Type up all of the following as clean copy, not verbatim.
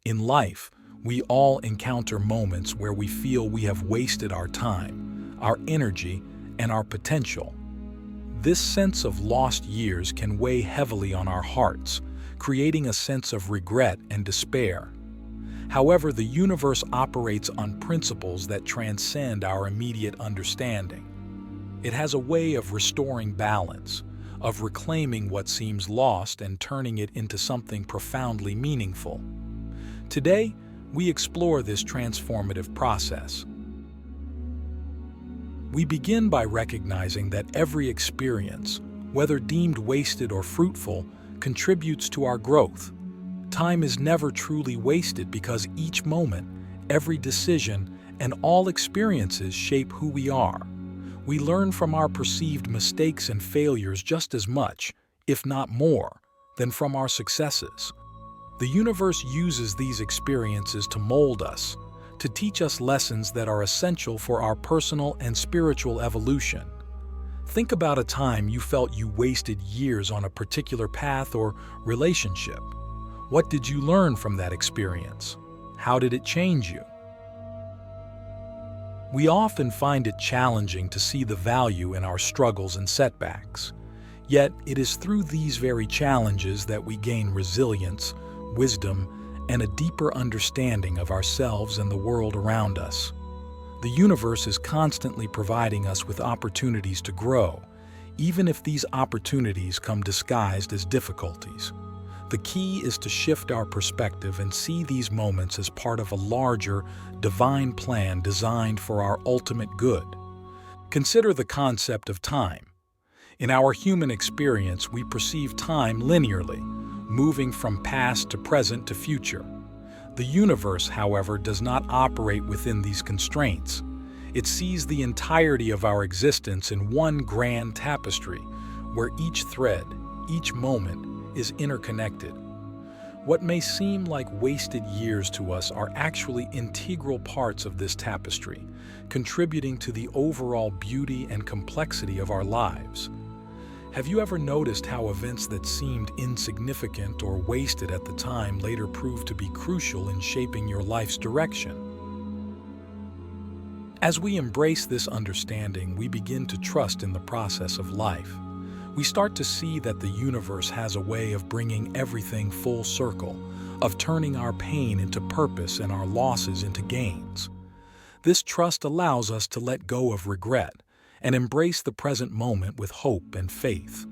In life, we all encounter moments where we feel we have wasted our time, our energy, and our potential. This sense of lost years can weigh heavily on our hearts, creating a sense of regret and despair. However, the universe operates on principles that transcend our immediate understanding. It has a way of restoring balance, of reclaiming what seems lost and turning it into something profoundly meaningful. Today, we explore this transformative process. We begin by recognizing that every experience, whether deemed wasted or fruitful, contributes to our growth. Time is never truly wasted because each moment, every decision, and all experiences shape who we are. We learn from our perceived mistakes and failures just as much, if not more, than from our successes. The universe uses these experiences to mold us, to teach us lessons that are essential for our personal and spiritual evolution. Think about a time you felt you wasted years on a particular path or relationship. What did you learn from that experience? How did it change you? We often find it challenging to see the value in our struggles and setbacks. Yet, it is through these very challenges that we gain resilience, wisdom, and a deeper understanding of ourselves and the world around us. The universe is constantly providing us with opportunities to grow, even if these opportunities come disguised as difficulties. The key is to shift our perspective and see these moments as part of a larger, divine plan designed for our ultimate good. Consider the concept of time. In our human experience, we perceive time linearly, moving from past to present to future. The universe, however, does not operate within these constraints. It sees the entirety of our existence in one grand tapestry, where each thread, each moment, is interconnected. What may seem like wasted years to us are actually integral parts of this tapestry, contributing to the overall beauty and complexity of our lives. Have you ever noticed how events that seemed insignificant or wasted at the time later proved to be crucial in shaping your life's direction? As we embrace this understanding, we begin to trust in the process of life. We start to see that the universe has a way of bringing everything full circle, of turning our pain into purpose and our losses into gains. This trust allows us to let go of regret and embrace the present moment with hope and faith.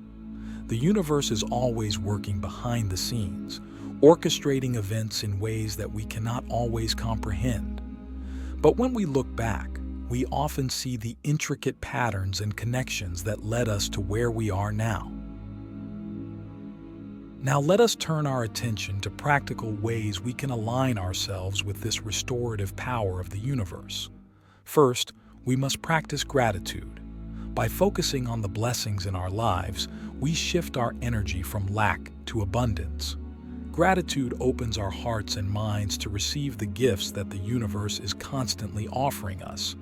The universe is always working behind the scenes, orchestrating events in ways that we cannot always comprehend. But when we look back, we often see the intricate patterns and connections that led us to where we are now. Now let us turn our attention to practical ways we can align ourselves with this restorative power of the universe. First, we must practice gratitude. By focusing on the blessings in our lives, we shift our energy from lack to abundance. Gratitude opens our hearts and minds to receive the gifts that the universe is constantly offering us.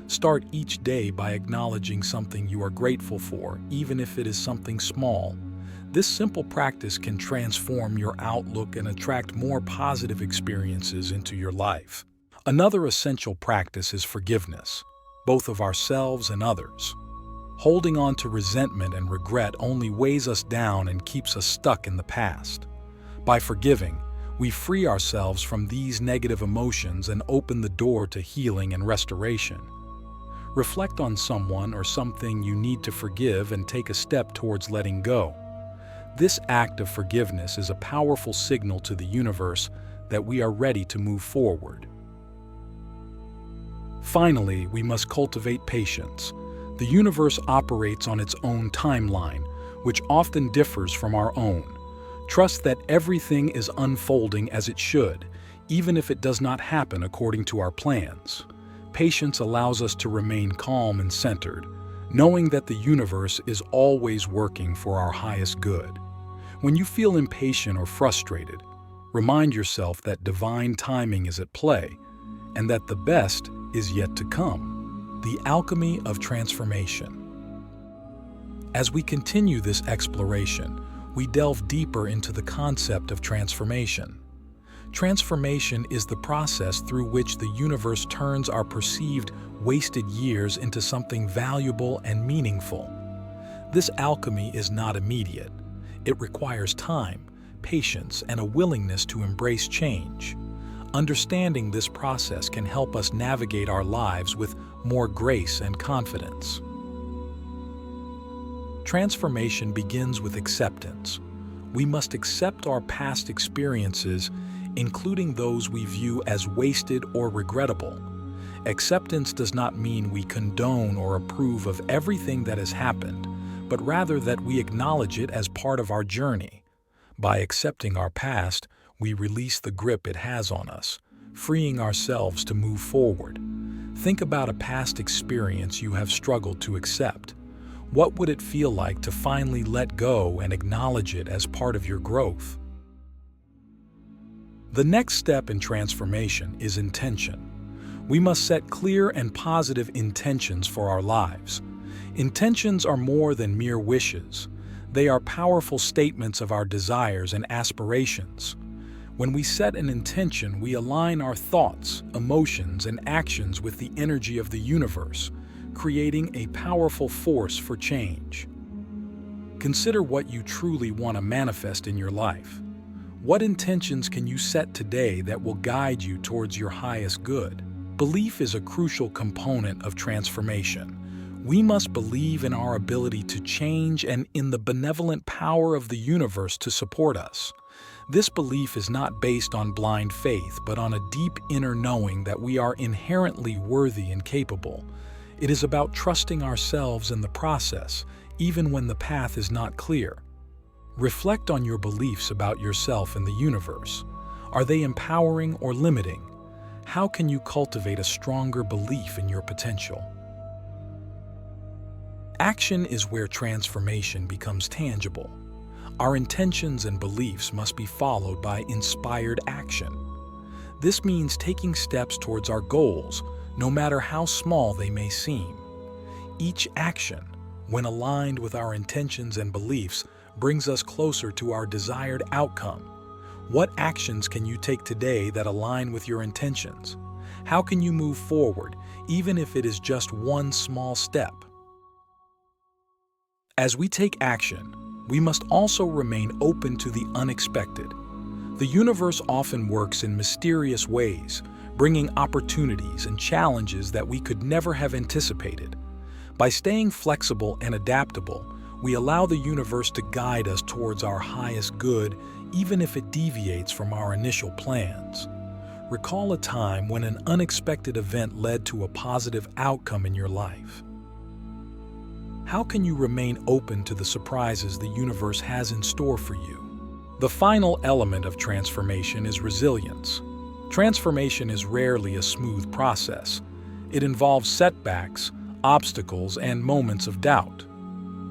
Start each day by acknowledging something you are grateful for, even if it is something small. This simple practice can transform your outlook and attract more positive experiences into your life. Another essential practice is forgiveness, both of ourselves and others. Holding on to resentment and regret only weighs us down and keeps us stuck in the past. By forgiving, we free ourselves from these negative emotions and open the door to healing and restoration. Reflect on someone or something you need to forgive and take a step towards letting go. This act of forgiveness is a powerful signal to the universe that we are ready to move forward. Finally, we must cultivate patience. The universe operates on its own timeline, which often differs from our own. Trust that everything is unfolding as it should, even if it does not happen according to our plans. Patience allows us to remain calm and centered, knowing that the universe is always working for our highest good. When you feel impatient or frustrated, remind yourself that divine timing is at play and that the best is yet to come. The alchemy of transformation. As we continue this exploration, we delve deeper into the concept of transformation. Transformation is the process through which the universe turns our perceived wasted years into something valuable and meaningful. This alchemy is not immediate. It requires time, patience, and a willingness to embrace change. Understanding this process can help us navigate our lives with more grace and confidence. Transformation begins with acceptance. We must accept our past experiences, including those we view as wasted or regrettable. Acceptance does not mean we condone or approve of everything that has happened, but rather that we acknowledge it as part of our journey. By accepting our past, we release the grip it has on us, freeing ourselves to move forward. Think about a past experience you have struggled to accept. What would it feel like to finally let go and acknowledge it as part of your growth? The next step in transformation is intention. We must set clear and positive intentions for our lives. Intentions are more than mere wishes. They are powerful statements of our desires and aspirations. When we set an intention, we align our thoughts, emotions, and actions with the energy of the universe, creating a powerful force for change. Consider what you truly want to manifest in your life. What intentions can you set today that will guide you towards your highest good? Belief is a crucial component of transformation. We must believe in our ability to change and in the benevolent power of the universe to support us. This belief is not based on blind faith, but on a deep inner knowing that we are inherently worthy and capable. It is about trusting ourselves in the process, even when the path is not clear. Reflect on your beliefs about yourself and the universe. Are they empowering or limiting? How can you cultivate a stronger belief in your potential? Action is where transformation becomes tangible. Our intentions and beliefs must be followed by inspired action. This means taking steps towards our goals, no matter how small they may seem. Each action, when aligned with our intentions and beliefs, brings us closer to our desired outcome. What actions can you take today that align with your intentions? How can you move forward, even if it is just one small step? As we take action, we must also remain open to the unexpected. The universe often works in mysterious ways, bringing opportunities and challenges that we could never have anticipated. By staying flexible and adaptable, we allow the universe to guide us towards our highest good, even if it deviates from our initial plans. Recall a time when an unexpected event led to a positive outcome in your life. How can you remain open to the surprises the universe has in store for you? The final element of transformation is resilience. Transformation is rarely a smooth process. It involves setbacks, obstacles, and moments of doubt.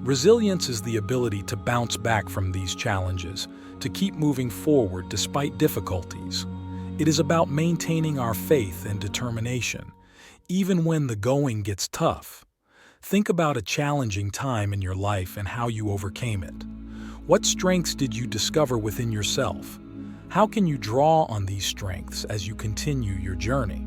Resilience is the ability to bounce back from these challenges, to keep moving forward despite difficulties. It is about maintaining our faith and determination, even when the going gets tough. Think about a challenging time in your life and how you overcame it. What strengths did you discover within yourself? How can you draw on these strengths as you continue your journey?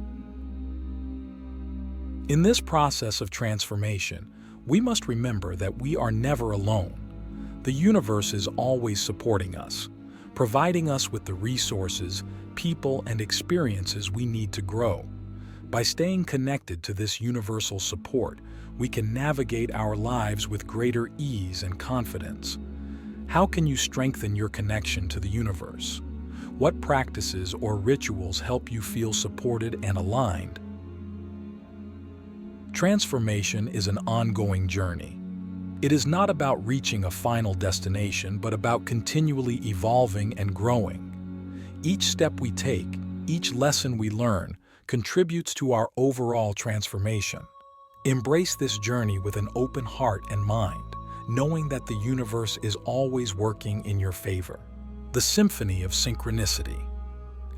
In this process of transformation, we must remember that we are never alone. The universe is always supporting us, providing us with the resources, people, and experiences we need to grow. By staying connected to this universal support, we can navigate our lives with greater ease and confidence. How can you strengthen your connection to the universe? What practices or rituals help you feel supported and aligned? Transformation is an ongoing journey. It is not about reaching a final destination, but about continually evolving and growing. Each step we take, each lesson we learn, contributes to our overall transformation. Embrace this journey with an open heart and mind, knowing that the universe is always working in your favor. The symphony of synchronicity.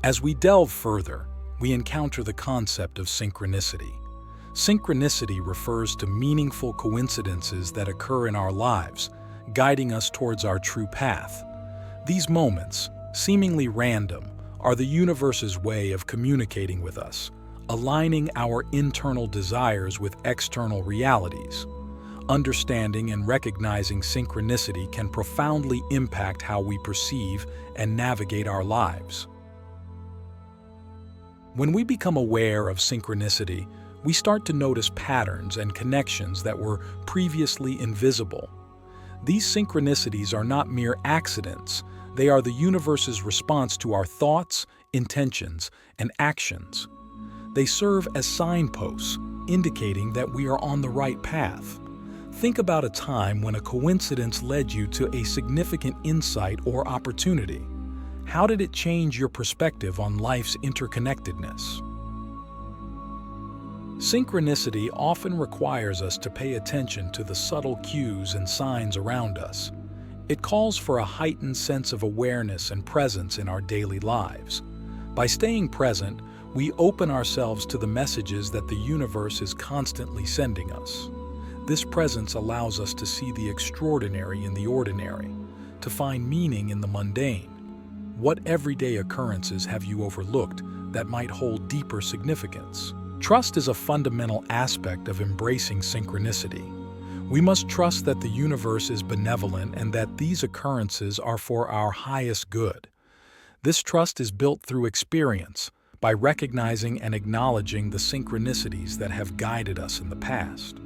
As we delve further, we encounter the concept of synchronicity. Synchronicity refers to meaningful coincidences that occur in our lives, guiding us towards our true path. These moments, seemingly random, are the universe's way of communicating with us, aligning our internal desires with external realities. Understanding and recognizing synchronicity can profoundly impact how we perceive and navigate our lives. When we become aware of synchronicity, we start to notice patterns and connections that were previously invisible. These synchronicities are not mere accidents, they are the universe's response to our thoughts, intentions, and actions. They serve as signposts, indicating that we are on the right path. Think about a time when a coincidence led you to a significant insight or opportunity. How did it change your perspective on life's interconnectedness? Synchronicity often requires us to pay attention to the subtle cues and signs around us. It calls for a heightened sense of awareness and presence in our daily lives. By staying present, we open ourselves to the messages that the universe is constantly sending us. This presence allows us to see the extraordinary in the ordinary, to find meaning in the mundane. What everyday occurrences have you overlooked that might hold deeper significance? Trust is a fundamental aspect of embracing synchronicity. We must trust that the universe is benevolent and that these occurrences are for our highest good. This trust is built through experience, by recognizing and acknowledging the synchronicities that have guided us in the past.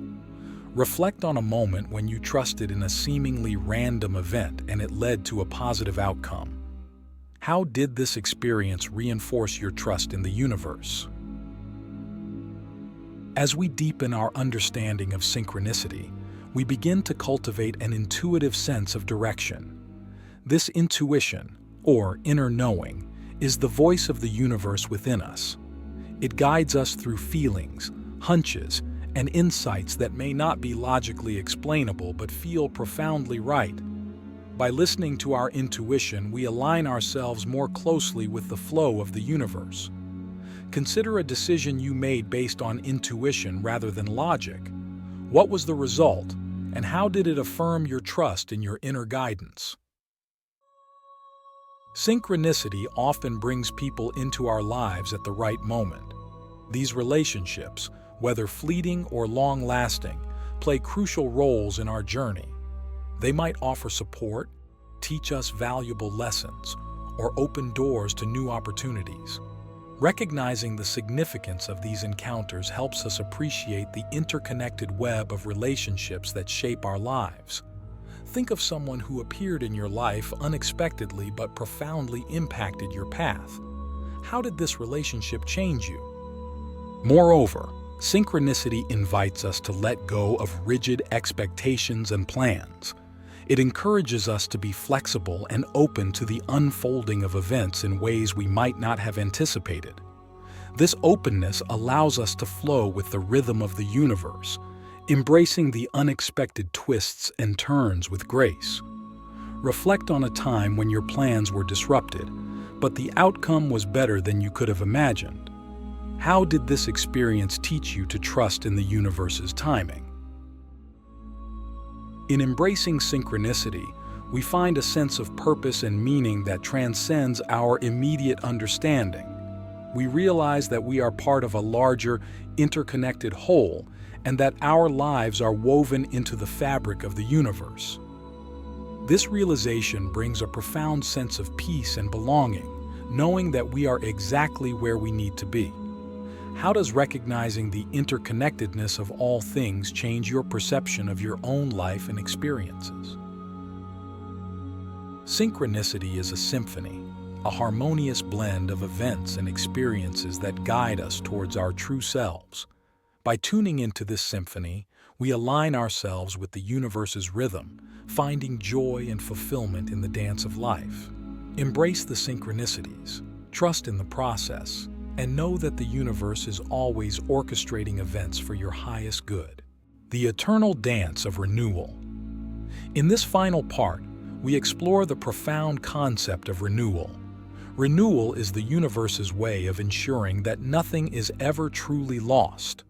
Reflect on a moment when you trusted in a seemingly random event and it led to a positive outcome. How did this experience reinforce your trust in the universe? As we deepen our understanding of synchronicity, we begin to cultivate an intuitive sense of direction. This intuition, or inner knowing, is the voice of the universe within us. It guides us through feelings, hunches, and insights that may not be logically explainable but feel profoundly right. By listening to our intuition, we align ourselves more closely with the flow of the universe. Consider a decision you made based on intuition rather than logic. What was the result, and how did it affirm your trust in your inner guidance? Synchronicity often brings people into our lives at the right moment. These relationships, whether fleeting or long-lasting, play crucial roles in our journey. They might offer support, teach us valuable lessons, or open doors to new opportunities. Recognizing the significance of these encounters helps us appreciate the interconnected web of relationships that shape our lives. Think of someone who appeared in your life unexpectedly but profoundly impacted your path. How did this relationship change you? Moreover, synchronicity invites us to let go of rigid expectations and plans. It encourages us to be flexible and open to the unfolding of events in ways we might not have anticipated. This openness allows us to flow with the rhythm of the universe, embracing the unexpected twists and turns with grace. Reflect on a time when your plans were disrupted, but the outcome was better than you could have imagined. How did this experience teach you to trust in the universe's timing? In embracing synchronicity, we find a sense of purpose and meaning that transcends our immediate understanding. We realize that we are part of a larger, interconnected whole, and that our lives are woven into the fabric of the universe. This realization brings a profound sense of peace and belonging, knowing that we are exactly where we need to be. How does recognizing the interconnectedness of all things change your perception of your own life and experiences? Synchronicity is a symphony, a harmonious blend of events and experiences that guide us towards our true selves. By tuning into this symphony, we align ourselves with the universe's rhythm, finding joy and fulfillment in the dance of life. Embrace the synchronicities, trust in the process, and know that the universe is always orchestrating events for your highest good. The eternal dance of renewal. In this final part, we explore the profound concept of renewal. Renewal is the universe's way of ensuring that nothing is ever truly lost.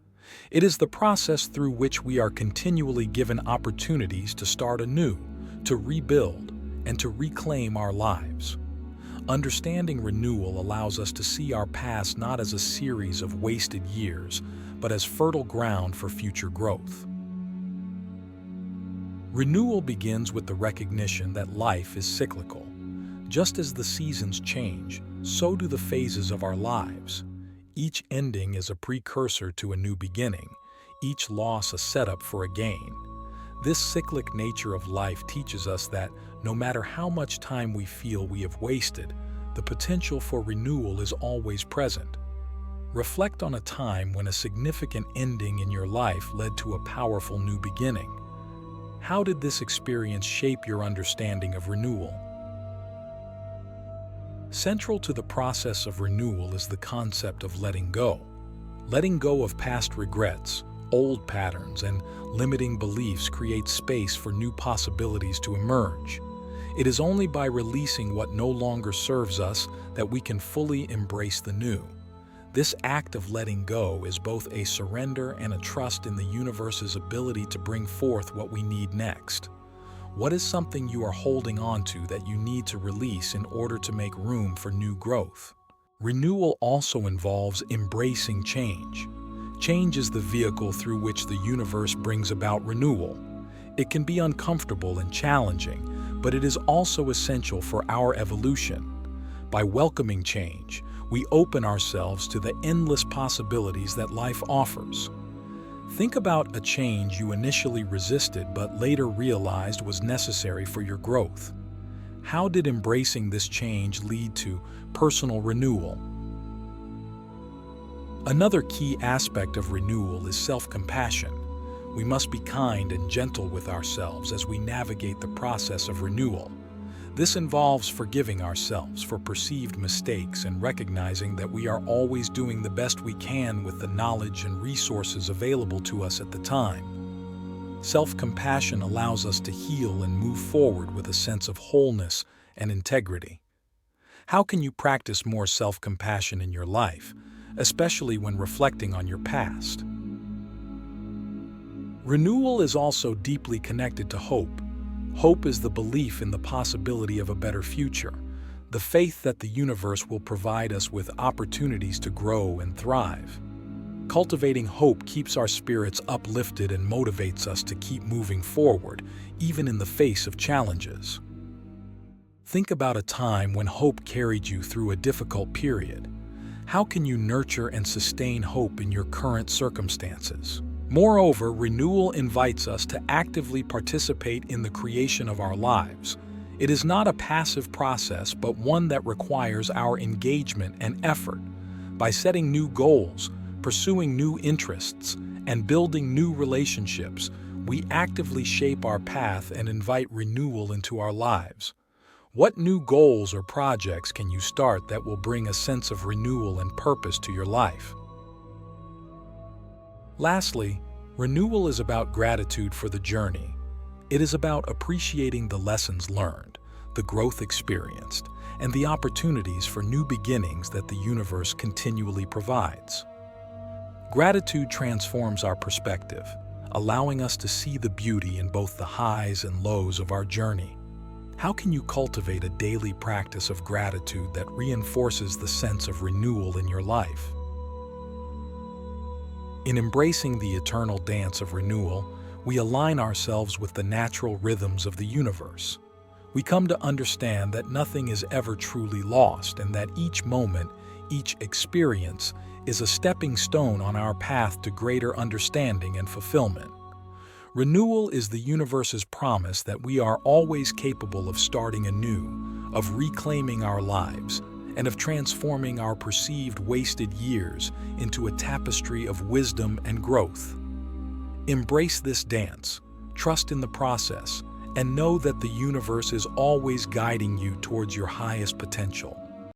It is the process through which we are continually given opportunities to start anew, to rebuild, and to reclaim our lives. Understanding renewal allows us to see our past not as a series of wasted years, but as fertile ground for future growth. Renewal begins with the recognition that life is cyclical. Just as the seasons change, so do the phases of our lives. Each ending is a precursor to a new beginning, each loss a setup for a gain. This cyclic nature of life teaches us that no matter how much time we feel we have wasted, the potential for renewal is always present. Reflect on a time when a significant ending in your life led to a powerful new beginning. How did this experience shape your understanding of renewal? Central to the process of renewal is the concept of letting go. Letting go of past regrets, old patterns, and limiting beliefs creates space for new possibilities to emerge. It is only by releasing what no longer serves us that we can fully embrace the new. This act of letting go is both a surrender and a trust in the universe's ability to bring forth what we need next. What is something you are holding on to that you need to release in order to make room for new growth? Renewal also involves embracing change. Change is the vehicle through which the universe brings about renewal. It can be uncomfortable and challenging, but it is also essential for our evolution. By welcoming change, we open ourselves to the endless possibilities that life offers. Think about a change you initially resisted but later realized was necessary for your growth. How did embracing this change lead to personal renewal? Another key aspect of renewal is self-compassion. We must be kind and gentle with ourselves as we navigate the process of renewal. This involves forgiving ourselves for perceived mistakes and recognizing that we are always doing the best we can with the knowledge and resources available to us at the time. Self-compassion allows us to heal and move forward with a sense of wholeness and integrity. How can you practice more self-compassion in your life, especially when reflecting on your past? Renewal is also deeply connected to hope. Hope is the belief in the possibility of a better future, the faith that the universe will provide us with opportunities to grow and thrive. Cultivating hope keeps our spirits uplifted and motivates us to keep moving forward, even in the face of challenges. Think about a time when hope carried you through a difficult period. How can you nurture and sustain hope in your current circumstances? Moreover, renewal invites us to actively participate in the creation of our lives. It is not a passive process, but one that requires our engagement and effort. By setting new goals, pursuing new interests, and building new relationships, we actively shape our path and invite renewal into our lives. What new goals or projects can you start that will bring a sense of renewal and purpose to your life? Lastly, renewal is about gratitude for the journey. It is about appreciating the lessons learned, the growth experienced, and the opportunities for new beginnings that the universe continually provides. Gratitude transforms our perspective, allowing us to see the beauty in both the highs and lows of our journey. How can you cultivate a daily practice of gratitude that reinforces the sense of renewal in your life? In embracing the eternal dance of renewal, we align ourselves with the natural rhythms of the universe. We come to understand that nothing is ever truly lost and that each moment, each experience, is a stepping stone on our path to greater understanding and fulfillment. Renewal is the universe's promise that we are always capable of starting anew, of reclaiming our lives, and of transforming our perceived wasted years into a tapestry of wisdom and growth. Embrace this dance, trust in the process, and know that the universe is always guiding you towards your highest potential.